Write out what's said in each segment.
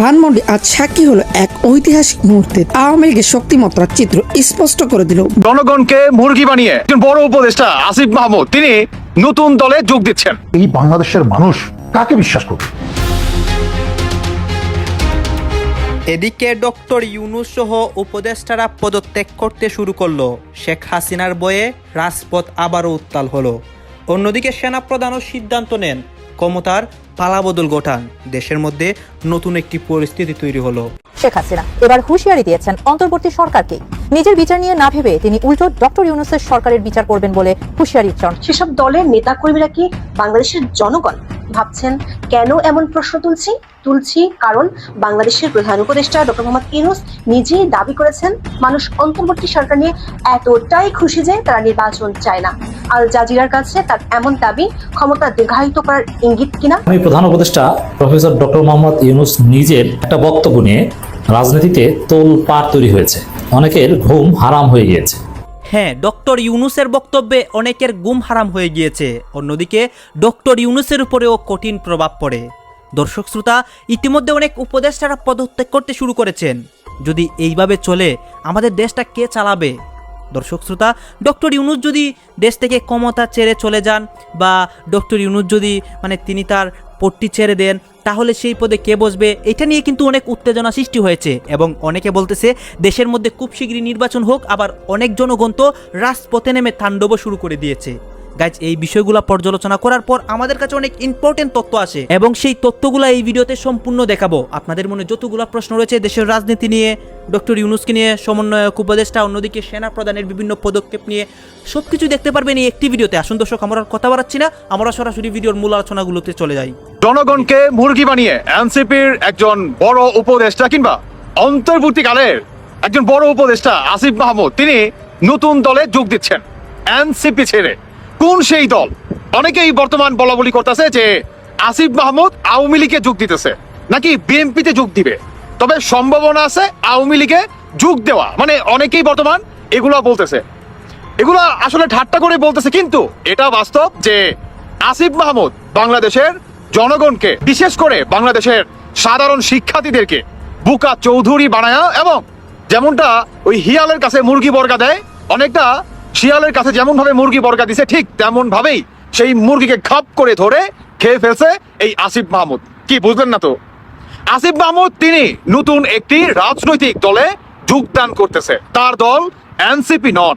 ধানমন্ডি আজ সাক্ষী হলো এক ঐতিহাসিক মুহূর্তে। আওয়ামী লীগের শক্তিমত্তার চিত্র স্পষ্ট করে দিল। জনগণকে মুরগি বানিয়ে একজন বড় উপদেষ্টা আসিফ মাহমুদ তিনি নতুন দলে যোগ দিচ্ছেন। এই বাংলাদেশের মানুষ কাকে বিশ্বাস করবে? এদিকে ডক্টর ইউনূস সহ উপদেষ্টারা পদত্যাগ করতে শুরু করলো। শেখ হাসিনার বয়ে রাজপথ আবারও উত্তাল হলো। অন্যদিকে সেনাপ্রধানও সিদ্ধান্ত নেন ক্ষমতার পালাবদল ঘটান। দেশের মধ্যে নতুন একটি পরিস্থিতি তৈরি হলো। শেখ হাসিনা এবার হুঁশিয়ারি দিয়েছেন অন্তর্বর্তী সরকারকে। নিজের বিচার নিয়ে না ভেবে তিনি উল্টো ডক্টর ইউনূসের সরকারের বিচার করবেন বলে হুঁশিয়ারি দিচ্ছেন। সেসব দলের নেতা কর্মীরা কি বাংলাদেশের জনগণ ভাবছেন? কেন এমন প্রশ্ন তুলছি কারণ বাংলাদেশের প্রধান উপদেষ্টা ডক্টর মোহাম্মদ ইউনূস নিজেই দাবি করেছেন মানুষ অন্তর্বর্তী সরকার নিয়ে এতটাই খুশি যে তারা নির্বাচন চায় না। আল জাজিরার কাছে তার এমন দাবি ক্ষমতা দীর্ঘায়িত করার ইঙ্গিত কিনা? আমি প্রধান উপদেষ্টা প্রফেসর ডক্টর মোহাম্মদ ইউনূস নিজের একটা বক্তব্য নিয়ে রাজনীতিতে তোলপাড় তৈরি হয়েছে। অনেকের ঘুম হারাম হয়ে গিয়েছে। হ্যাঁ, ডক্টর ইউনূসের বক্তব্যে অনেকের ঘুম হারাম হয়ে গিয়েছে। অন্যদিকে ডক্টর ইউনূসের উপরেও কঠিন প্রভাব পড়ে। দর্শক শ্রোতা, ইতিমধ্যে অনেক উপদেষ্টারা পদত্যাগ করতে শুরু করেছেন। যদি এইভাবে চলে আমাদের দেশটা কে চালাবে? দর্শক শ্রোতা, ডক্টর ইউনূস যদি দেশ থেকে ক্ষমতা ছেড়ে চলে যান বা ডক্টর ইউনূস যদি তিনি তার পদটি ছেড়ে দেন, তাহলে সেই পদে কে বসবে? এটা নিয়ে কিন্তু অনেক উত্তেজনা সৃষ্টি হয়েছে এবং অনেকে বলতেছে দেশের মধ্যে খুব শীঘ্রই নির্বাচন হোক। আবার অনেক জনগণ তো রাজপথে নেমে তাণ্ডব শুরু করে দিয়েছে। গাইজ, এই বিষয়গুলো পর্যালোচনা করার পর আমাদের কাছে অনেক ইম্পর্টেন্ট তথ্য আসে এবং সেই তথ্যগুলো এই ভিডিওতে সম্পূর্ণ দেখাবো। আপনাদের মনে যতগুলো প্রশ্ন রয়েছে দেশের রাজনীতি নিয়ে, ডক্টর ইউনূসকে নিয়ে, সমন্বয়ক উপদেষ্টা, অন্যদিকে সেনা প্রধানের বিভিন্ন পদক্ষেপ নিয়ে সবকিছু দেখতে পারবেন এই একটি ভিডিওতে। আসুন দর্শক, আমরা কথা বাড়াচ্ছি না, আমরা সরাসরি ভিডিওর মূল আলোচনাগুলোতে চলে যাই। জনগণকে মুরগি বানিয়ে এনসিপির একজন বড় উপদেষ্টা কিংবা অন্তর্বর্তীকালের একজন বড় উপদেষ্টা আসিফ মাহমুদ তিনি নতুন দলে যোগ দিচ্ছেন এনসিপি ছেড়ে। কোন সেই দল? অনেকেই বর্তমান বলাবলি করতেছে যে আসিফ মাহমুদ আওয়ামী লীগে যোগ দিতেছে নাকি বিএনপিতে যোগ দিবে। তবে সম্ভাবনা আছে আওয়ামী লীগে যোগ দেওয়া, অনেকেই বর্তমান এগুলা বলতেছে। এগুলা আসলে ঠাট্টা করে বলতেছে, কিন্তু এটা বাস্তব যে আসিফ মাহমুদ বাংলাদেশের জনগণকে, বিশেষ করে বাংলাদেশের সাধারণ শিক্ষার্থীদেরকে বুকা চৌধুরী বানায়া, এবং যেমনটা ওই হিয়ালের কাছে মুরগি বর্গা দেয়, অনেকটা শিয়ালের কাছে যেমন ভাবে মুরগি বর্গা দিছে, ঠিক তেমন ভাবেই সেই মুরগিকে খাপ করে ধরে খেয়ে ফেলছে এই আসিফ মাহমুদ। কি বুঝলেন না তো? আসিফ মাহমুদ তিনি নতুন একটি রাজনৈতিক দলে যোগদান করতেছে। তার দল এনসিপি নন।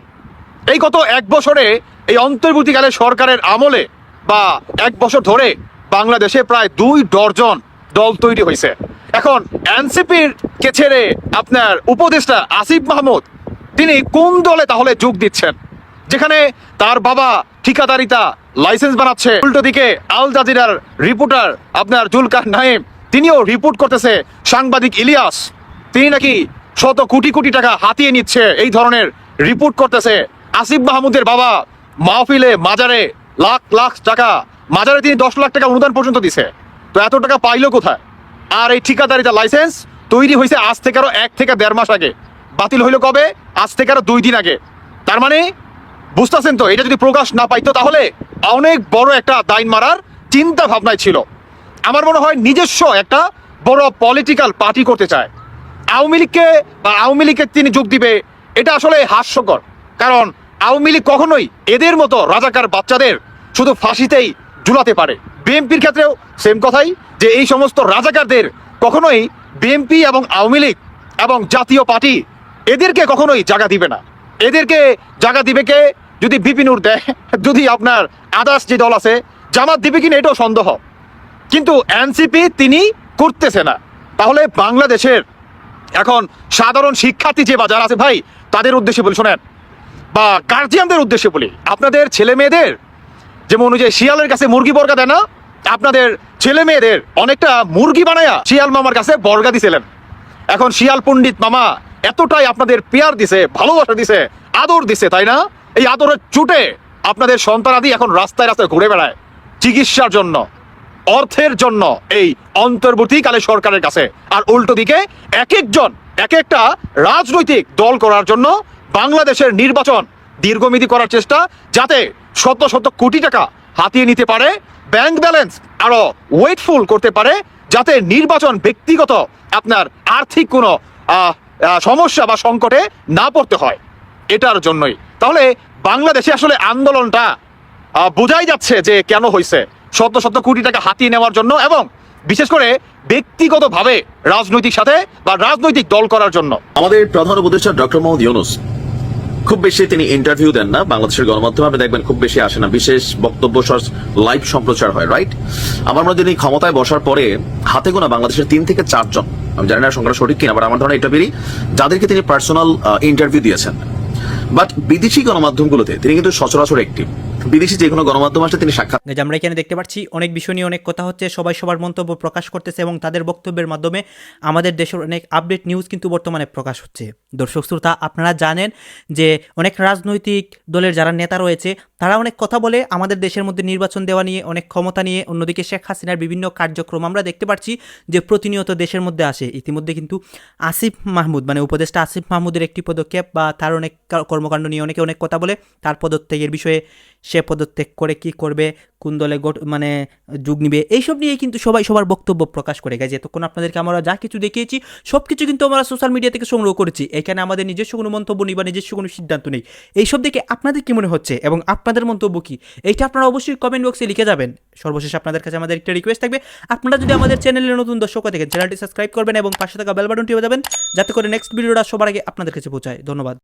এই গত এক বছরে এই অন্তর্বর্তীকালে সরকারের আমলে বা এক বছর ধরে বাংলাদেশে প্রায় 2 ডজন দল তৈরি হয়েছে। এখন এনসিপির কে ছেড়ে আপনার উপদেষ্টা আসিফ মাহমুদ তিনি কোন দলে তাহলে যোগ দিচ্ছেন? যেখানে তার বাবা ঠিকাদারিতা লাইসেন্স বানাচ্ছে, উল্টো দিকে আল জাজিরার রিপোর্টার আপনার জুলকার নাইম তিনিও রিপোর্ট করতেছে। সাংবাদিক ইলিয়াস তিনি নাকি শত কোটি কোটি টাকা হাতিয়ে নিচ্ছে, এই ধরনের রিপোর্ট করতেছে। আসিফ মাহমুদের বাবা মাহফিলে মাজারে লাখ লাখ টাকা, মাজারে তিনি 10 লাখ টাকা অনুদান পর্যন্ত দিছে। তো এত টাকা পাইলো কোথায়? আর এই ঠিকাদারিতা লাইসেন্স তৈরি হয়েছে আজ থেকে আরো 1 থেকে 1.5 মাস আগে, বাতিল হইলো কবে? আজ থেকে আরো 2 দিন আগে। তার বুঝতেছেন তো, এটা যদি প্রকাশ না পাইতো তাহলে অনেক বড় একটা দাইন মারার চিন্তা ভাবনায় ছিল। আমার মনে হয় নিজস্ব একটা বড় পলিটিক্যাল পার্টি করতে চায়। আওয়ামী লীগকে তিনি যোগ দিবে, এটা আসলে হাস্যকর। কারণ আওয়ামী লীগ কখনোই এদের মতো রাজাকার বাচ্চাদের শুধু ফাঁসিতেই ঝুলাতে পারে। বিএনপির ক্ষেত্রেও সেম কথাই, যে এই সমস্ত রাজাকারদের কখনোই বিএনপি এবং আওয়ামী লীগ এবং জাতীয় পার্টি এদেরকে কখনোই জায়গা দিবে না। এদেরকে জায়গা দিবে কে? যদি বিপিনুর দেয়, যদি আপনার আদার্স যে দল আছে জামাত দিবে কিনা এটাও সন্দেহ। কিন্তু এনসিপি তিনি করতেছে না। তাহলে বাংলাদেশের এখন সাধারণ শিক্ষার্থী যে বাজার আছে ভাই, তাদের উদ্দেশ্যে বলি শোনেন, বা গার্জিয়ানদের উদ্দেশ্যে বলি, আপনাদের ছেলে মেয়েদের যেমন অনুযায়ী শিয়ালের কাছে মুরগি বর্গা দেয় না, আপনাদের ছেলে মেয়েদের অনেকটা মুরগি বানায়া শিয়াল মামার কাছে বর্গা দিছিলেন। এখন শিয়াল পণ্ডিত মামা এতটাই আপনাদের পেয়ার দিছে, ভালোবাসা দিছে, আদর দিছে, তাই না? এই আদরের চুটে আপনাদের সন্তানাদি এখন রাস্তায় রাস্তায় ঘুরে বেড়ায় চিকিৎসার জন্য, অর্থের জন্য এই অন্তর্বর্তীকালে সরকারের কাছে। আর উল্টো দিকে এক একটা রাজনৈতিক দল করার জন্য বাংলাদেশের নির্বাচন দীর্ঘমেয়াদী করার চেষ্টা, যাতে শত শত কোটি টাকা হাতিয়ে নিতে পারে, ব্যাংক ব্যালেন্স আরো ওয়েটফুল করতে পারে যাতে নির্বাচন ব্যক্তিগত আপনার আর্থিক কোনো সমস্যা বা সংকটে না পড়তে হয়, এটার জন্যই। তাহলে বাংলাদেশে আসলে আন্দোলনটা বোঝাই যাচ্ছে যে কেন হয়েছে, শত শত কোটি টাকা হাতিয়ে নেওয়ার জন্য, এবং বিশেষ করে ব্যক্তিগতভাবে রাজনৈতিক সাথে বা রাজনৈতিক দল করার জন্য। আমাদের প্রধান উপদেষ্টা ডক্টর মোহাম্মদ ইউনূস খুব বেশি তিনি ইন্টারভিউ দেন না, বাংলাদেশের গণমাধ্যমে আপনি দেখবেন খুব বেশি আসে না, বিশেষ বক্তব্য লাইভ সম্প্রচার হয়, রাইট? আমার মনে হয় তিনি ক্ষমতায় বসার পরে হাতে গোনা বাংলাদেশের 3 থেকে 4 জন, আমি জানি না সংখ্যাটা সঠিক কিনা, বাট আমার ধারণা এটা বেরি, যাদেরকে তিনি পার্সোনাল ইন্টারভিউ দিয়েছেন। বাট বিদেশি গণমাধ্যমগুলোতে তিনি কিন্তু সচরাচর একটি বিদেশি যে কোনো গণমাধ্যম আসলে তিনি সাক্ষাৎ। আমরা এখানে দেখতে পাচ্ছি অনেক বিষয় নিয়ে অনেক কথা হচ্ছে, সবাই সবার মন্তব্য প্রকাশ করতেছে এবং তাদের বক্তব্যের মাধ্যমে আমাদের দেশের অনেক আপডেট নিউজ কিন্তু বর্তমানে প্রকাশ হচ্ছে। দর্শক শ্রোতা, আপনারা জানেন যে অনেক রাজনৈতিক দলের যারা নেতা রয়েছে তারা অনেক কথা বলে আমাদের দেশের মধ্যে নির্বাচন দেওয়া নিয়ে, অনেক ক্ষমতা নিয়ে। অন্যদিকে শেখ হাসিনার বিভিন্ন কার্যক্রম আমরা দেখতে পাচ্ছি যে প্রতিনিয়ত দেশের মধ্যে আসে। ইতিমধ্যে কিন্তু আসিফ মাহমুদ মানে উপদেষ্টা আসিফ মাহমুদের একটি পদক্ষেপ বা তার অনেক কর্মকাণ্ড নিয়ে অনেকে অনেক কথা বলে। তার পদত্যাগের বিষয়ে, সে পদত্যাগ করে কি করবে, কোন দলে মানে যোগ নিবে, এইসব নিয়ে কিন্তু সবাই সবার বক্তব্য প্রকাশ করে গেছে। এতক্ষণ আপনাদেরকে আমরা যা কিছু দেখিয়েছি সব কিছু কিন্তু আমরা সোশ্যাল মিডিয়া থেকে সংগ্রহ করেছি। এখানে আমাদের নিজস্ব কোনো মন্তব্য নেই বা নিজস্ব কোনো সিদ্ধান্ত নেই। এইসব দেখে আপনাদের কি মনে হচ্ছে এবং আপনাদের মন্তব্য কি, এইটা আপনারা অবশ্যই কমেন্ট বক্সে লিখে যাবেন। সর্বশেষ আপনাদের কাছে আমাদের একটা রিকোয়েস্ট থাকবে, আপনারা যদি আমাদের চ্যানেলের নতুন দর্শক হয়ে থাকেন চ্যানেলটি সাবস্ক্রাইব করবেন এবং পাশে থাকা বেল বাটনটি বাজাবেন, যাতে করে নেক্সট ভিডিওটা সবার আগে আপনাদের কাছে পৌঁছায়। ধন্যবাদ।